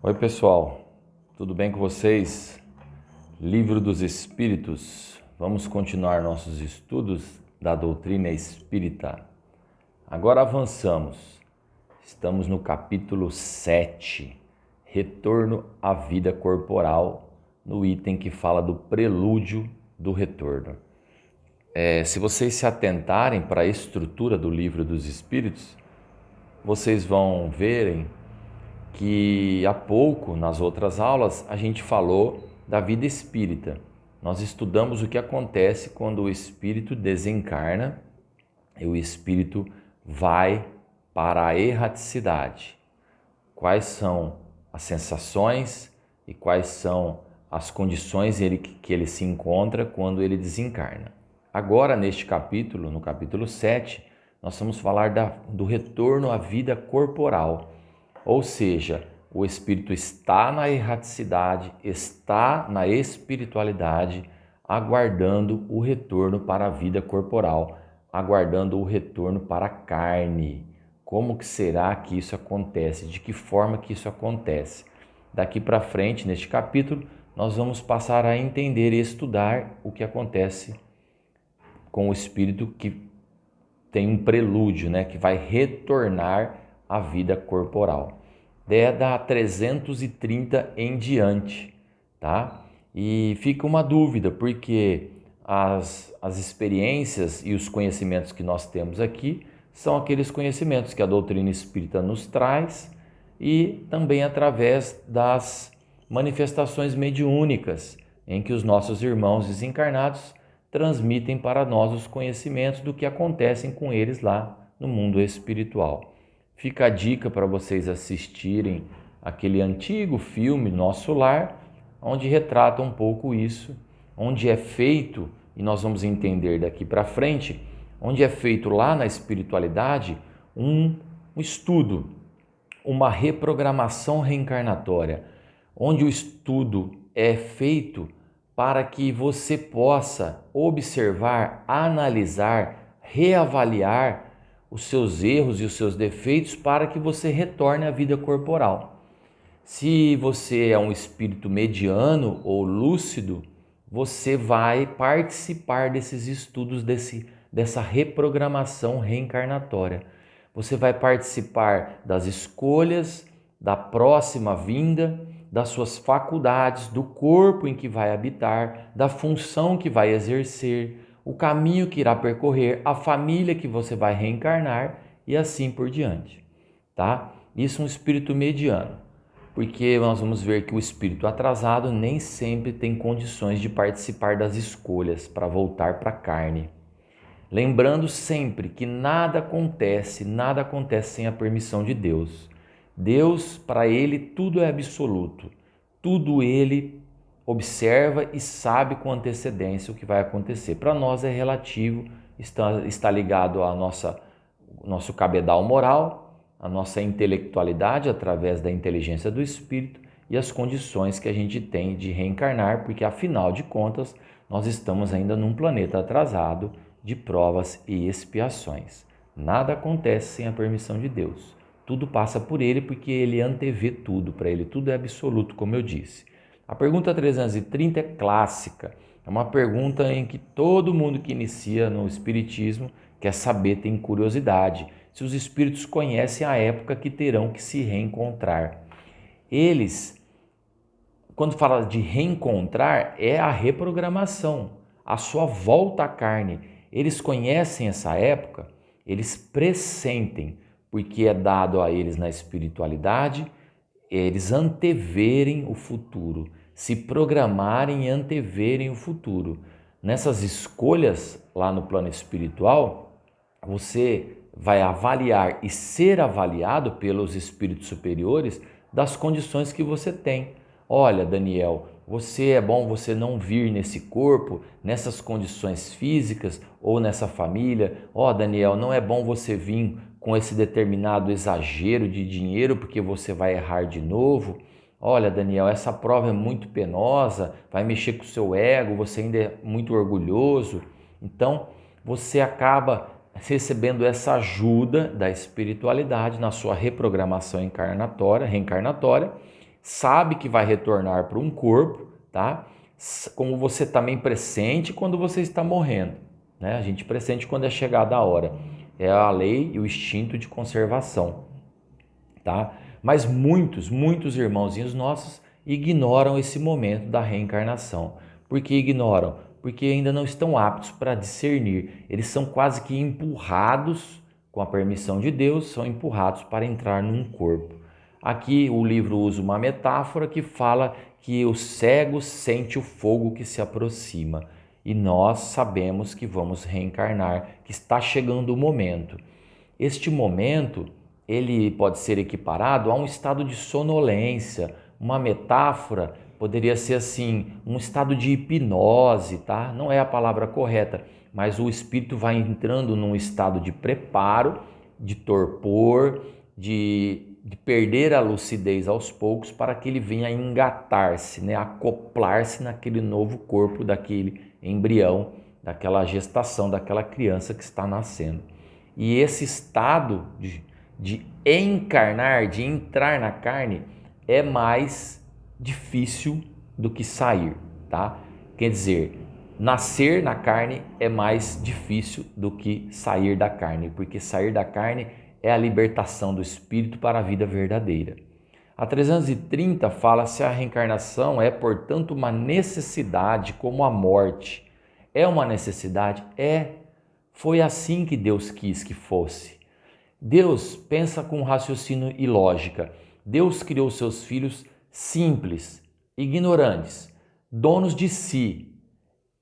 Oi, pessoal, tudo bem com vocês? Livro dos Espíritos. Vamos continuar nossos estudos da doutrina espírita. Agora avançamos. Estamos no capítulo 7, Retorno à Vida Corporal, no item que fala do prelúdio do retorno. Se vocês se atentarem para a estrutura do Livro dos Espíritos, vocês vão verem que há pouco, nas outras aulas, a gente falou da vida espírita. Nós estudamos o que acontece quando o espírito desencarna e o espírito vai para a erraticidade. Quais são as sensações e quais são as condições que ele se encontra quando ele desencarna. Agora, neste capítulo, no capítulo 7, nós vamos falar do retorno à vida corporal. Ou seja, o espírito está na erraticidade, está na espiritualidade, aguardando o retorno para a vida corporal, aguardando o retorno para a carne. Como que será que isso acontece? De que forma que isso acontece? Daqui para frente, neste capítulo, nós vamos passar a entender e estudar o que acontece com o espírito que tem um prelúdio, que vai retornar à vida corporal. É da 330 em diante, tá? E fica uma dúvida, porque as experiências e os conhecimentos que nós temos aqui são aqueles conhecimentos que a doutrina espírita nos traz e também através das manifestações mediúnicas em que os nossos irmãos desencarnados transmitem para nós os conhecimentos do que acontecem com eles lá no mundo espiritual. Fica a dica para vocês assistirem aquele antigo filme Nosso Lar, onde retrata um pouco isso, onde é feito, e nós vamos entender daqui para frente, onde é feito lá na espiritualidade um estudo, uma reprogramação reencarnatória, onde o estudo é feito para que você possa observar, analisar, reavaliar os seus erros e os seus defeitos para que você retorne à vida corporal. Se você é um espírito mediano ou lúcido, você vai participar desses estudos, dessa reprogramação reencarnatória. Você vai participar das escolhas, da próxima vinda, das suas faculdades, do corpo em que vai habitar, da função que vai exercer, o caminho que irá percorrer, a família que você vai reencarnar e assim por diante, tá? Isso é um espírito mediano, porque nós vamos ver que o espírito atrasado nem sempre tem condições de participar das escolhas para voltar para a carne. Lembrando sempre que nada acontece sem a permissão de Deus. Deus, para ele, tudo é absoluto, tudo ele observa e sabe com antecedência o que vai acontecer. Para nós é relativo, está ligado ao nosso cabedal moral, a nossa intelectualidade através da inteligência do espírito e as condições que a gente tem de reencarnar, porque afinal de contas nós estamos ainda num planeta atrasado de provas e expiações. Nada acontece sem a permissão de Deus. Tudo passa por ele porque ele antevê tudo, para ele tudo é absoluto, como eu disse. A pergunta 330 é clássica, é uma pergunta em que todo mundo que inicia no espiritismo quer saber, tem curiosidade, se os espíritos conhecem a época que terão que se reencontrar. Eles, quando fala de reencontrar, é a reprogramação, a sua volta à carne. Eles conhecem essa época, eles pressentem, porque é dado a eles na espiritualidade, eles anteverem o futuro, se programarem e anteverem o futuro. Nessas escolhas lá no plano espiritual, você vai avaliar e ser avaliado pelos espíritos superiores das condições que você tem. Olha, Daniel, é bom você não vir nesse corpo, nessas condições físicas ou nessa família. Daniel, não é bom você vir com esse determinado exagero de dinheiro porque você vai errar de novo. Olha, Daniel, essa prova é muito penosa, vai mexer com o seu ego, você ainda é muito orgulhoso. Então, você acaba recebendo essa ajuda da espiritualidade na sua reprogramação reencarnatória sabe que vai retornar para um corpo, tá? Como você também pressente quando você está morrendo, né? A gente pressente quando é chegada a hora. É a lei e o instinto de conservação, tá? Mas muitos irmãozinhos nossos ignoram esse momento da reencarnação. Por que ignoram? Porque ainda não estão aptos para discernir. Eles são quase que empurrados, com a permissão de Deus, são empurrados para entrar num corpo. Aqui o livro usa uma metáfora que fala que o cego sente o fogo que se aproxima. E nós sabemos que vamos reencarnar, que está chegando o momento. Este momento, ele pode ser equiparado a um estado de sonolência. Uma metáfora poderia ser assim, um estado de hipnose, tá? Não é a palavra correta, mas o espírito vai entrando num estado de preparo, de torpor, de perder a lucidez aos poucos para que ele venha engatar-se, né? Acoplar-se naquele novo corpo, daquele embrião, daquela gestação, daquela criança que está nascendo. E esse estado de encarnar, de entrar na carne, é mais difícil do que sair, tá? Quer dizer, nascer na carne é mais difícil do que sair da carne, porque sair da carne é a libertação do espírito para a vida verdadeira. A 330 fala se a reencarnação é, portanto, uma necessidade como a morte. É uma necessidade? É. Foi assim que Deus quis que fosse. Deus pensa com raciocínio e lógica. Deus criou seus filhos simples, ignorantes, donos de si.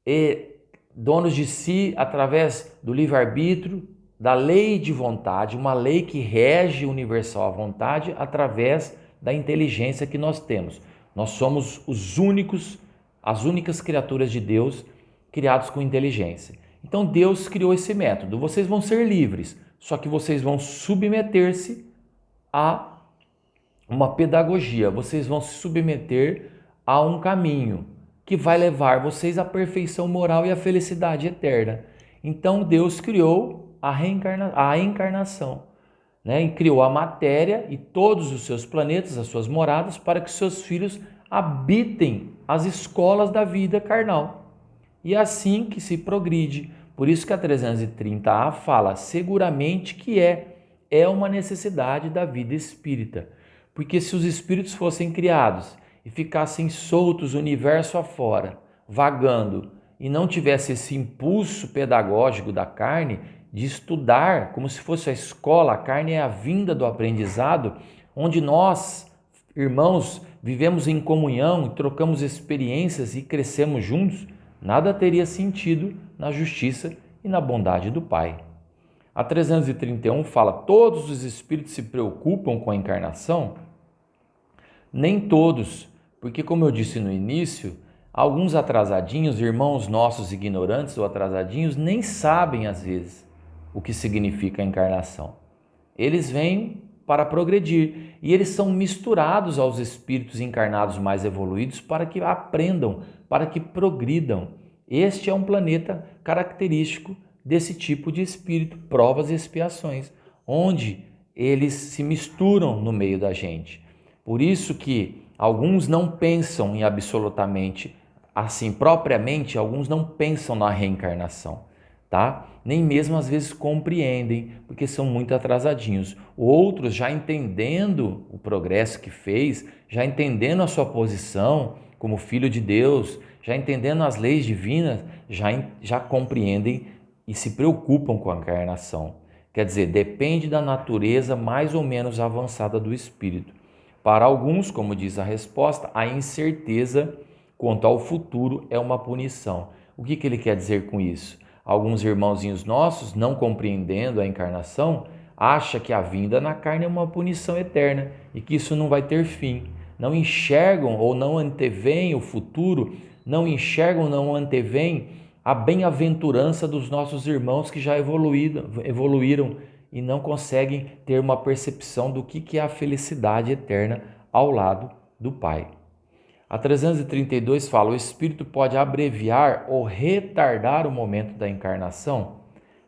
E donos de si através do livre-arbítrio, da lei de vontade, uma lei que rege universal à vontade através da inteligência que nós temos. Nós somos as únicas criaturas de Deus criados com inteligência. Então Deus criou esse método. Vocês vão ser livres, só que vocês vão submeter-se a uma pedagogia. Vocês vão se submeter a um caminho que vai levar vocês à perfeição moral e à felicidade eterna. Então Deus criou a encarnação, né? E criou a matéria e todos os seus planetas, as suas moradas, para que seus filhos habitem as escolas da vida carnal. E é assim que se progride. Por isso que a 330A fala seguramente que é uma necessidade da vida espírita. Porque se os espíritos fossem criados e ficassem soltos o universo afora, vagando, e não tivesse esse impulso pedagógico da carne de estudar, como se fosse a escola, a carne é a vinda do aprendizado, onde nós, irmãos, vivemos em comunhão, trocamos experiências e crescemos juntos, nada teria sentido na justiça e na bondade do Pai. A 331 fala: todos os espíritos se preocupam com a encarnação? Nem todos, porque como eu disse no início, alguns atrasadinhos, irmãos nossos ignorantes ou atrasadinhos, nem sabem às vezes o que significa a encarnação. Eles vêm para progredir e eles são misturados aos espíritos encarnados mais evoluídos para que aprendam, para que progridam. Este é um planeta característico desse tipo de espírito, provas e expiações, onde eles se misturam no meio da gente. Por isso que alguns não pensam em absolutamente, assim, propriamente, alguns não pensam na reencarnação, tá? Nem mesmo às vezes compreendem, porque são muito atrasadinhos. Outros, já entendendo o progresso que fez, já entendendo a sua posição como filho de Deus, já entendendo as leis divinas, já compreendem e se preocupam com a encarnação. Quer dizer, depende da natureza mais ou menos avançada do espírito. Para alguns, como diz a resposta, a incerteza quanto ao futuro é uma punição. O que ele quer dizer com isso? Alguns irmãozinhos nossos, não compreendendo a encarnação, acham que a vinda na carne é uma punição eterna e que isso não vai ter fim. Não enxergam ou não anteveem o futuro, não enxergam, não anteveem a bem-aventurança dos nossos irmãos que já evoluíram e não conseguem ter uma percepção do que é a felicidade eterna ao lado do Pai. A 332 fala: o espírito pode abreviar ou retardar o momento da encarnação?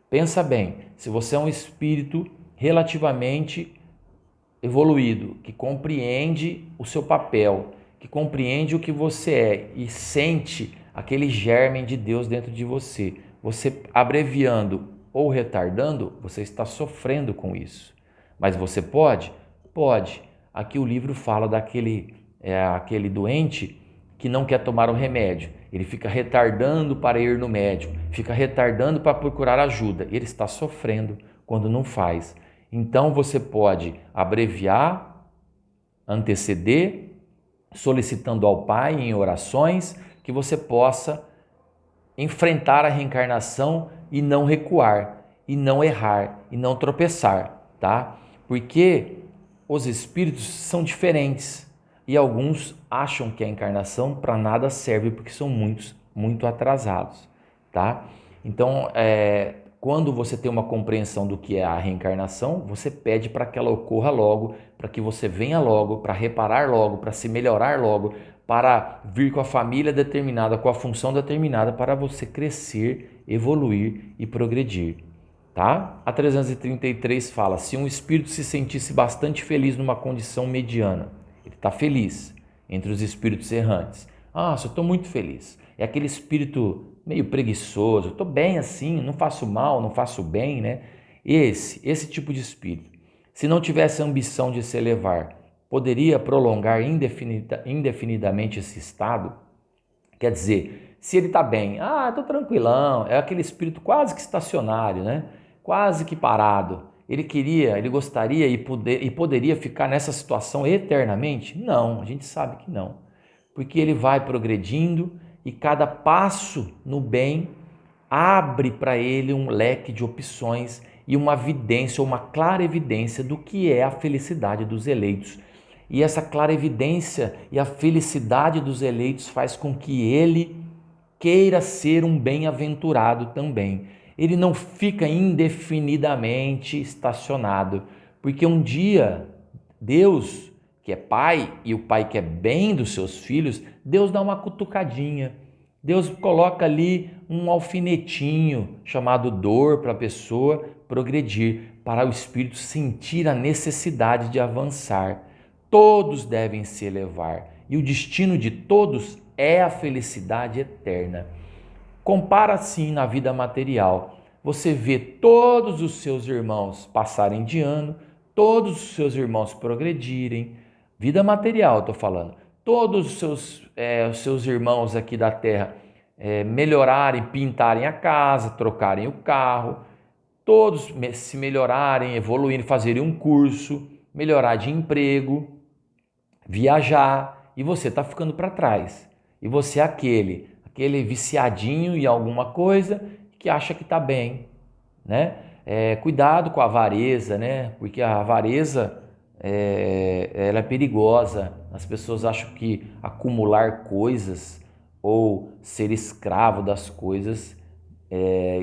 Pensa bem, se você é um espírito relativamente evoluído, que compreende o seu papel, que compreende o que você é e sente aquele germe de Deus dentro de você, você abreviando ou retardando, você está sofrendo com isso. Mas você pode? Pode. Aqui o livro fala aquele doente que não quer tomar o remédio. Ele fica retardando para ir no médico, fica retardando para procurar ajuda. Ele está sofrendo quando não faz. Então você pode abreviar, anteceder, solicitando ao Pai em orações que você possa enfrentar a reencarnação e não recuar, e não errar, e não tropeçar, tá? Porque os espíritos são diferentes e alguns acham que a encarnação para nada serve porque são muito atrasados, tá? Então, quando você tem uma compreensão do que é a reencarnação, você pede para que ela ocorra logo, para que você venha logo, para reparar logo, para se melhorar logo, para vir com a família determinada, com a função determinada, para você crescer, evoluir e progredir, tá? A 333 fala, se um espírito se sentisse bastante feliz numa condição mediana, ele está feliz entre os espíritos errantes. Ah, eu estou muito feliz. É aquele espírito meio preguiçoso, estou bem assim, não faço mal, não faço bem, né? Esse tipo de espírito, se não tivesse a ambição de se elevar, poderia prolongar indefinidamente esse estado? Quer dizer, se ele está bem, estou tranquilão, é aquele espírito quase que estacionário, né? Quase que parado. Ele gostaria e poderia ficar nessa situação eternamente? Não, a gente sabe que não. Porque ele vai progredindo e cada passo no bem abre para ele um leque de opções e uma evidência, uma clara evidência do que é a felicidade dos eleitos. E essa clara evidência e a felicidade dos eleitos faz com que ele queira ser um bem-aventurado também. Ele não fica indefinidamente estacionado, porque um dia Deus, que é pai e o pai quer bem dos seus filhos, Deus dá uma cutucadinha. Deus coloca ali um alfinetinho chamado dor para a pessoa progredir, para o espírito sentir a necessidade de avançar. Todos devem se elevar e o destino de todos é a felicidade eterna. Compara assim na vida material. Você vê todos os seus irmãos passarem de ano, todos os seus irmãos progredirem. Vida material, estou falando. Todos os seus irmãos aqui da Terra melhorarem, pintarem a casa, trocarem o carro. Todos se melhorarem, evoluírem, fazerem um curso, melhorar de emprego, viajar, e você está ficando para trás. E você é aquele viciadinho em alguma coisa que acha que está bem, né? Cuidado com a avareza, né? Porque a avareza ela é perigosa. As pessoas acham que acumular coisas ou ser escravo das coisas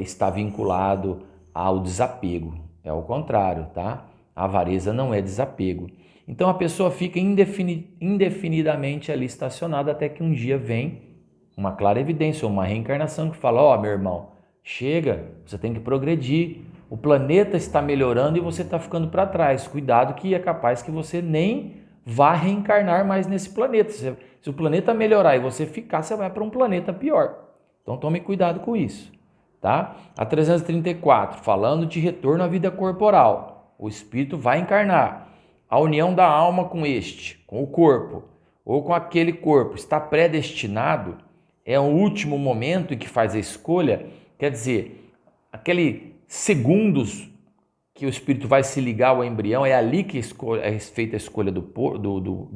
está vinculado ao desapego. É o contrário, tá? A avareza não é desapego. Então a pessoa fica indefinidamente ali estacionada até que um dia vem uma clara evidência, uma reencarnação que fala, meu irmão, chega, você tem que progredir, o planeta está melhorando e você está ficando para trás, cuidado que é capaz que você nem vá reencarnar mais nesse planeta. Se o planeta melhorar e você ficar, você vai para um planeta pior. Então tome cuidado com isso, tá? A 334, falando de retorno à vida corporal, o espírito vai encarnar. A união da alma com o corpo, ou com aquele corpo, está predestinado, é o último momento em que faz a escolha, quer dizer, aquele segundos que o espírito vai se ligar ao embrião, é ali que é feita a escolha do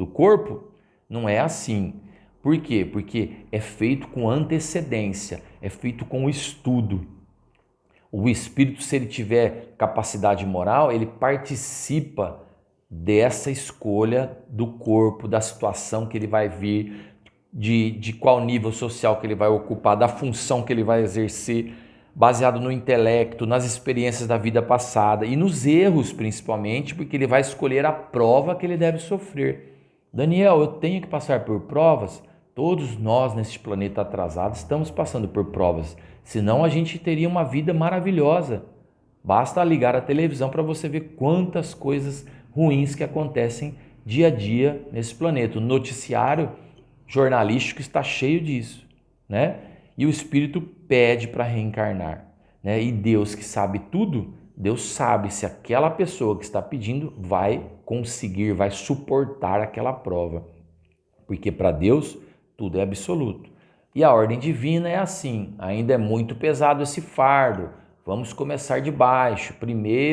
corpo? Não é assim. Por quê? Porque é feito com antecedência, é feito com estudo. O espírito, se ele tiver capacidade moral, ele participa dessa escolha do corpo, da situação que ele vai vir, de qual nível social que ele vai ocupar, da função que ele vai exercer, baseado no intelecto, nas experiências da vida passada e nos erros principalmente, porque ele vai escolher a prova que ele deve sofrer. Daniel, eu tenho que passar por provas? Todos nós neste planeta atrasado estamos passando por provas, senão a gente teria uma vida maravilhosa. Basta ligar a televisão para você ver quantas coisas ruins que acontecem dia a dia nesse planeta. O noticiário jornalístico está cheio disso, né? E o espírito pede para reencarnar, né? E Deus, que sabe tudo, Deus sabe se aquela pessoa que está pedindo vai conseguir, vai suportar aquela prova. Porque para Deus tudo é absoluto. E a ordem divina é assim: ainda é muito pesado esse fardo, vamos começar de baixo,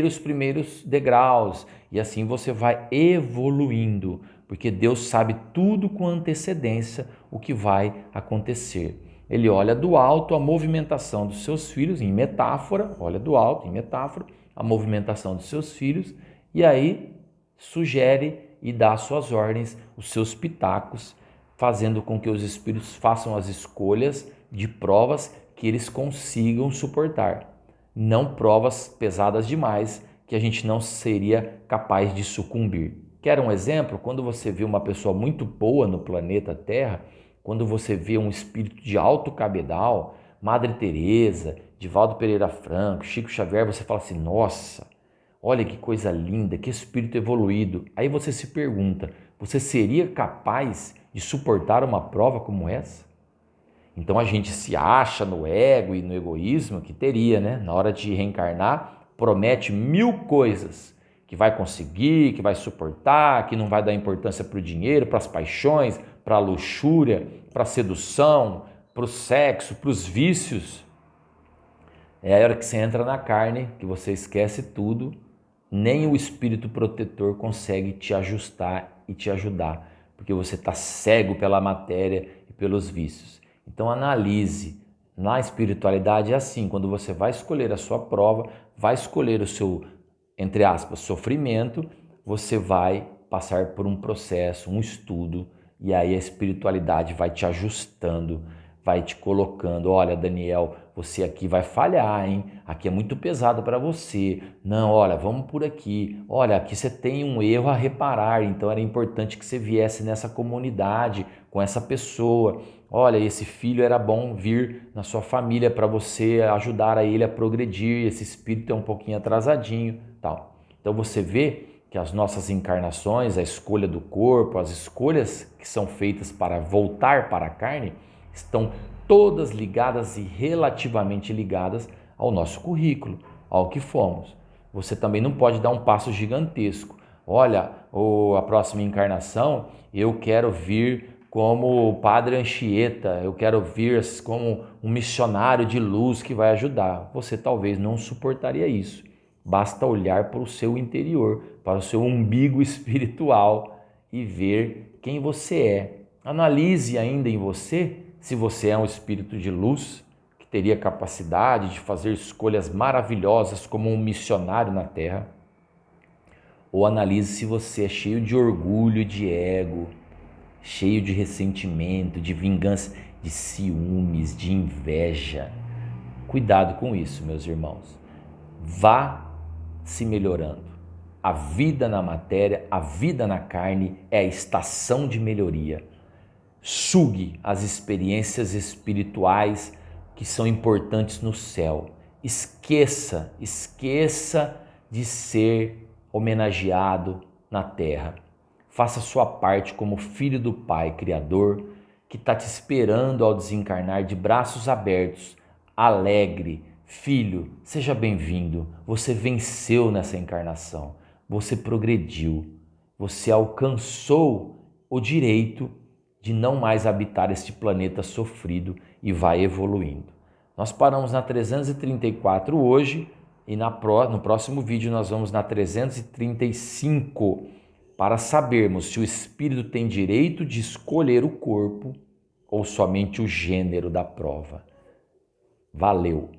os primeiros degraus, e assim você vai evoluindo, porque Deus sabe tudo com antecedência o que vai acontecer. Ele olha do alto a movimentação dos seus filhos, em metáfora, olha do alto, em metáfora, a movimentação dos seus filhos, e aí sugere e dá as suas ordens, os seus pitacos, fazendo com que os espíritos façam as escolhas de provas que eles consigam suportar. Não provas pesadas demais que a gente não seria capaz de sucumbir. Quer um exemplo? Quando você vê uma pessoa muito boa no planeta Terra, quando você vê um espírito de alto cabedal, Madre Teresa, Divaldo Pereira Franco, Chico Xavier, você fala assim: nossa, olha que coisa linda, que espírito evoluído. Aí você se pergunta, você seria capaz de suportar uma prova como essa? Então a gente se acha no ego e no egoísmo que teria, né? Na hora de reencarnar, promete 1000 coisas que vai conseguir, que vai suportar, que não vai dar importância para o dinheiro, para as paixões, para a luxúria, para a sedução, para o sexo, para os vícios. É a hora que você entra na carne, que você esquece tudo, nem o espírito protetor consegue te ajustar e te ajudar, porque você está cego pela matéria e pelos vícios. Então analise. Na espiritualidade é assim: quando você vai escolher a sua prova, vai escolher o seu, entre aspas, sofrimento, você vai passar por um processo, um estudo, e aí a espiritualidade vai te ajustando, vai te colocando: olha, Daniel, você aqui vai falhar, hein? Aqui é muito pesado para você. Não, olha, vamos por aqui. Olha, aqui você tem um erro a reparar, então era importante que você viesse nessa comunidade com essa pessoa. Olha, esse filho era bom vir na sua família para você ajudar a ele a progredir. Esse espírito é um pouquinho atrasadinho, tal. Então você vê que as nossas encarnações, a escolha do corpo, as escolhas que são feitas para voltar para a carne, estão todas ligadas e relativamente ligadas ao nosso currículo, ao que fomos. Você também não pode dar um passo gigantesco. Olha, a próxima encarnação eu quero vir como Padre Anchieta, eu quero vir como um missionário de luz que vai ajudar. Você talvez não suportaria isso. Basta olhar para o seu interior, para o seu umbigo espiritual e ver quem você é. Analise ainda em você se você é um espírito de luz que teria capacidade de fazer escolhas maravilhosas como um missionário na Terra, ou analise se você é cheio de orgulho, de ego, cheio de ressentimento, de vingança, de ciúmes, de inveja. Cuidado com isso, meus irmãos. Vá se melhorando. A vida na matéria, a vida na carne é a estação de melhoria. Sugue as experiências espirituais que são importantes no céu. Esqueça de ser homenageado na terra. Faça sua parte como filho do Pai Criador, que está te esperando ao desencarnar de braços abertos, alegre. Filho, seja bem-vindo. Você venceu nessa encarnação. Você progrediu. Você alcançou o direito de não mais habitar este planeta sofrido e vai evoluindo. Nós paramos na 334 hoje e no próximo vídeo nós vamos na 335 para sabermos se o espírito tem direito de escolher o corpo ou somente o gênero da prova. Valeu!